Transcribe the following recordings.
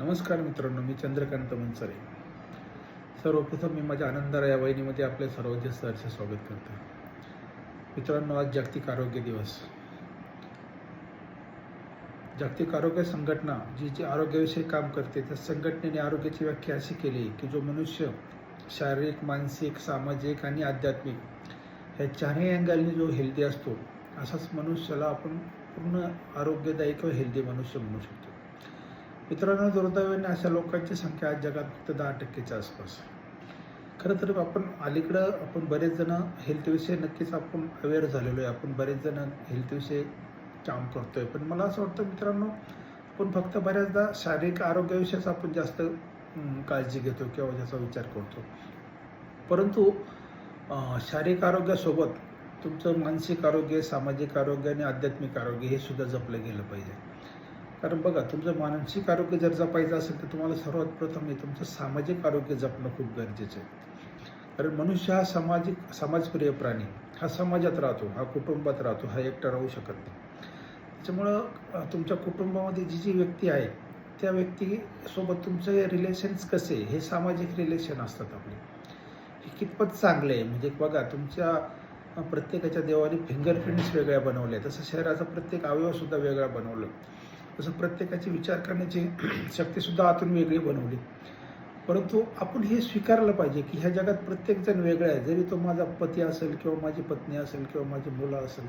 नमस्कार मित्रांनो, मी चंद्रकांत मनसरे. सर्वप्रथम मी माझ्या आनंददायी या वहिनीमध्ये आपले सर्वांचे सहर्ष स्वागत करतो. मित्रांनो, आज जागतिक आरोग्य दिवस. जागतिक आरोग्य संघटना जी आरोग्याविषयी काम करते, त्या संघटनेने आरोग्याची व्याख्या अशी केली की जो मनुष्य शारीरिक, मानसिक, सामाजिक आणि आध्यात्मिक या चारही अँगलने जो हेल्दी असतो, असाच मनुष्याला आपण पूर्ण आरोग्यदायी किंवा हेल्दी मनुष्य म्हणू शकतो. मित्रांनो, दुर्दैवाने अशा लोकांची संख्या आज जगात फक्त 10% आसपास. खरं तर आपण बरेच जण हेल्थविषयी नक्कीच आपण अवेअर झालेलो आहे. आपण बरेच जण हेल्थविषयी काम करतोय. पण मला असं वाटतं मित्रांनो, आपण फक्त बऱ्याचदा शारीरिक आरोग्याविषयीच आपण जास्त काळजी घेतो किंवा त्याचा विचार करतो. परंतु शारीरिक आरोग्यासोबत तुमचं मानसिक आरोग्य, सामाजिक आरोग्य आणि आध्यात्मिक आरोग्य हे सुद्धा जपलं गेलं पाहिजे. कारण बघा, तुमचं मानसिक आरोग्य जर जपायचं असेल तर तुम्हाला सर्वात प्रथम तुमचं सामाजिक आरोग्य जपणं खूप गरजेचं आहे. कारण मनुष्य हा समाजप्रिय प्राणी. हा समाजात राहतो, हा कुटुंबात राहतो, हा एकटा राहू शकत नाही. त्याच्यामुळं तुमच्या कुटुंबामध्ये जी व्यक्ती आहे त्या व्यक्तीसोबत तुमचे रिलेशन्स कसे, हे सामाजिक रिलेशन असतात आपले, हे कितपत चांगले आहे. म्हणजे बघा, तुमच्या प्रत्येकाच्या देवाने फिंगरप्रिंट्स वेगळ्या बनवल्या, तसं शरीराचा प्रत्येक अवयवसुद्धा वेगळा बनवलं. तसं प्रत्येकाची विचार करण्याची शक्तीसुद्धा आतून वेगळी बनवली. परंतु आपण हे स्वीकारलं पाहिजे की ह्या जगात प्रत्येकजण वेगळा आहे. जरी तो माझा पती असेल किंवा माझी पत्नी असेल किंवा माझी मुलं असेल,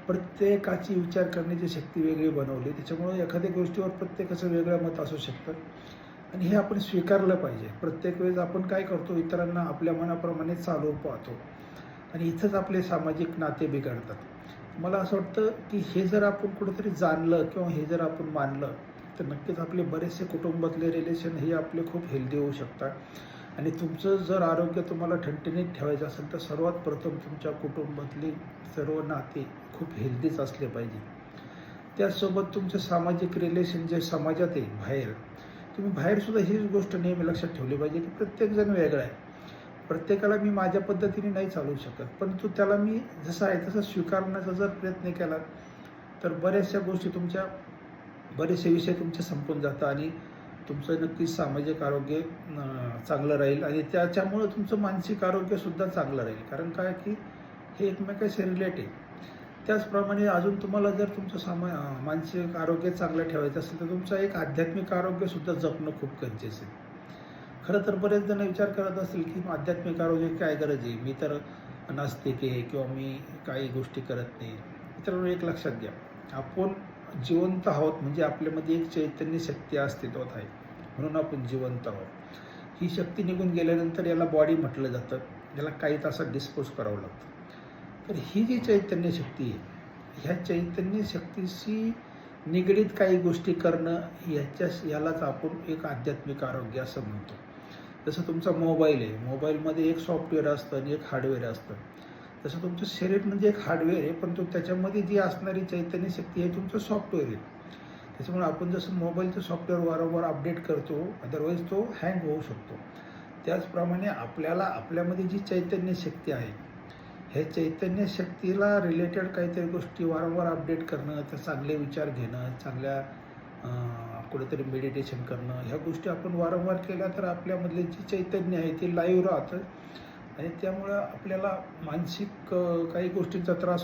प्रत्येकाची विचार करण्याची शक्ती वेगळी बनवली. त्याच्यामुळे एखाद्या गोष्टीवर प्रत्येकाचं वेगळं मत असू शकतं आणि हे आपण स्वीकारलं पाहिजे. प्रत्येक वेळेस आपण काय करतो, इतरांना आपल्या मनाप्रमाणे चालवून पाहतो आणि इथंच आपले सामाजिक नाते बिघडतात. मला असं वाटतं की हे जर आपण कुठंतरी जाणलं किंवा हे जर आपण मानलं तर नक्कीच आपले बरेचसे कुटुंबातले रिलेशन हे आपले खूप हेल्दी होऊ शकतात. आणि तुमचं जर आरोग्य तुम्हाला ठणठणीत ठेवायचं असेल तर सर्वात प्रथम तुमच्या कुटुंबातली सर्व नाते खूप हेल्दीच असले पाहिजे. त्याचसोबत तुमचे सामाजिक रिलेशन जे समाजात आहे बाहेर, तुम्ही बाहेरसुद्धा ही गोष्ट नेहमी लक्षात ठेवली पाहिजे की प्रत्येकजण वेगळा आहे. प्रत्येकाला मी माझ्या पद्धतीने नाही चालवू शकत, परंतु त्याला मी जसं आहे तसं स्वीकारण्याचा जर प्रयत्न केला तर बरेचसे विषय तुमचे संपून जातात आणि तुमचं नक्कीच सामाजिक आरोग्य चांगलं राहील आणि त्याच्यामुळं तुमचं मानसिक आरोग्यसुद्धा चांगलं राहील. कारण काय की हे एकमेकाशी रिलेट आहे. त्याचप्रमाणे अजून तुम्हाला जर तुमचं मानसिक आरोग्य चांगलं ठेवायचं असेल तर तुमचं एक आध्यात्मिक आरोग्यसुद्धा जपणं खूप गरजेचं आहे. खरं तर बरेच जण विचार करत असतील की आध्यात्मिक आरोग्य काय गरज आहे, मी तर नास्तिक आहे किंवा मी काही गोष्टी करत नाही. मित्रांनो, एक लक्षात घ्या, आपण जिवंत आहोत म्हणजे आपल्यामध्ये एक चैतन्य शक्ती अस्तित्वात आहे, म्हणून आपण जिवंत आहोत. ही शक्ती निघून गेल्यानंतर याला बॉडी म्हटलं जातं, याला काही तासात डिस्पोज करावं लागतं. तर ही जी चैतन्य शक्ती आहे, ह्या चैतन्य शक्तीशी निगडीत काही गोष्टी करणं यालाच आपण एक आध्यात्मिक आरोग्य असं म्हणतो. जसं तुमचा मोबाईल आहे, मोबाईलमध्ये एक सॉफ्टवेअर असतं आणि एक हार्डवेअर असतं. तसं तुमचं शरीर म्हणजे एक हार्डवेअर आहे, पण त्याच्यामध्ये जी असणारी चैतन्य शक्ती आहे तुमचं सॉफ्टवेअर आहे. त्याच्यामुळे आपण जसं मोबाईलचं सॉफ्टवेअर वारंवार अपडेट करतो, अदरवाईज तो हँग होऊ शकतो. त्याचप्रमाणे आपल्यामध्ये जी चैतन्य शक्ती आहे, ह्या चैतन्य शक्तीला रिलेटेड काहीतरी गोष्टी वारंवार अपडेट करणं, त्या चांगले विचार घेणं, चांगल्या कुठेतरी मेडिटेशन करणं, ह्या गोष्टी आपण वारंवार केल्या तर आपल्यामधले जी चैतन्य आहे ते लाईव्ह राहतं आणि त्यामुळं आपल्याला मानसिक काही गोष्टींचा त्रास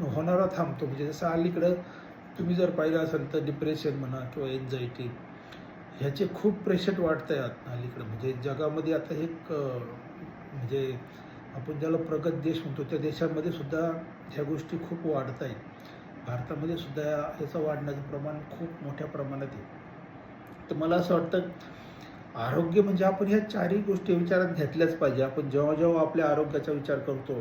होणारा थांबतो. म्हणजे जसं अलीकडं तुम्ही जर पाहिलं असेल तर डिप्रेशन म्हणा किंवा एन्झायटी, ह्याचे खूप पेशंट वाढत आहेत अलीकडं. म्हणजे जगामध्ये आता एक म्हणजे आपण ज्याला प्रगत देश म्हणतो त्या देशामध्ये सुद्धा ह्या गोष्टी खूप वाढत आहेत. भारतामध्ये सुद्धा याचं वाढण्याचं प्रमाण खूप मोठ्या प्रमाणात आहे. तर मला असं वाटतं, आरोग्य म्हणजे आपण ह्या चारही गोष्टी विचारात घेतल्याच पाहिजे. आपण जेव्हा आपल्या आरोग्याचा विचार करतो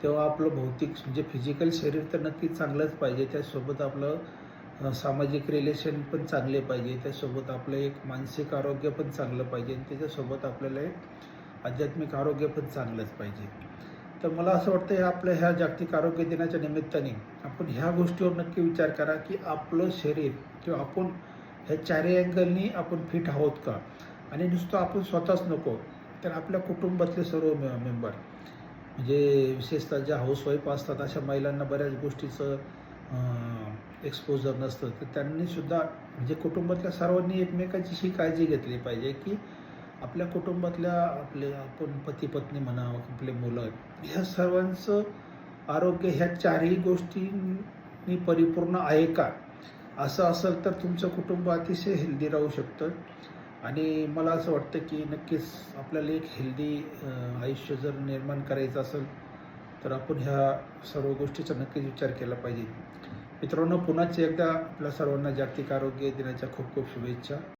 तेव्हा आपलं भौतिक म्हणजे फिजिकल शरीर तर नक्कीच चांगलंच पाहिजे, त्यासोबत आपलं सामाजिक रिलेशन पण चांगले पाहिजे, त्यासोबत आपलं एक मानसिक आरोग्य पण चांगलं पाहिजे आणि त्याच्यासोबत आपल्याला एक आध्यात्मिक आरोग्य पण चांगलंच पाहिजे. तर मला असं वाटतं आपल्या ह्या जागतिक आरोग्य दिनाच्या निमित्ताने आपण ह्या गोष्टीवर नक्की विचार करा की आपलं शरीर किंवा आपण ह्या चारही अँगलनी आपण फिट आहोत का. आणि नुसतं आपण स्वतःच नको तर आपल्या कुटुंबातले सर्व मेंबर, म्हणजे विशेषतः ज्या हाऊसवाईफ असतात अशा महिलांना बऱ्याच गोष्टीचं एक्सपोजर नसतं, तर त्यांनीसुद्धा म्हणजे कुटुंबातल्या सर्वांनी एकमेकाची ही काळजी घेतली पाहिजे की आपल्या कुटुंबातल्या आपण पती पत्नी म्हणा, आपले मुलं, ह्या सर्वांचं आरोग्य ह्या चारही गोष्टींनी परिपूर्ण आहे का? असं असेल तर तुमचं कुटुंब अतिशय हेल्दी राहू शकतं. आणि मला असं वाटतं की नक्कीच आपल्याला एक हेल्दी आयुष्य जर निर्माण करायचं असेल तर आपण ह्या सर्व गोष्टीचा नक्कीच विचार केला पाहिजे. मित्रांनो, पुन्हा एकदा आपल्या सर्वांना जागतिक आरोग्य दिनाच्या खूप खूप शुभेच्छा.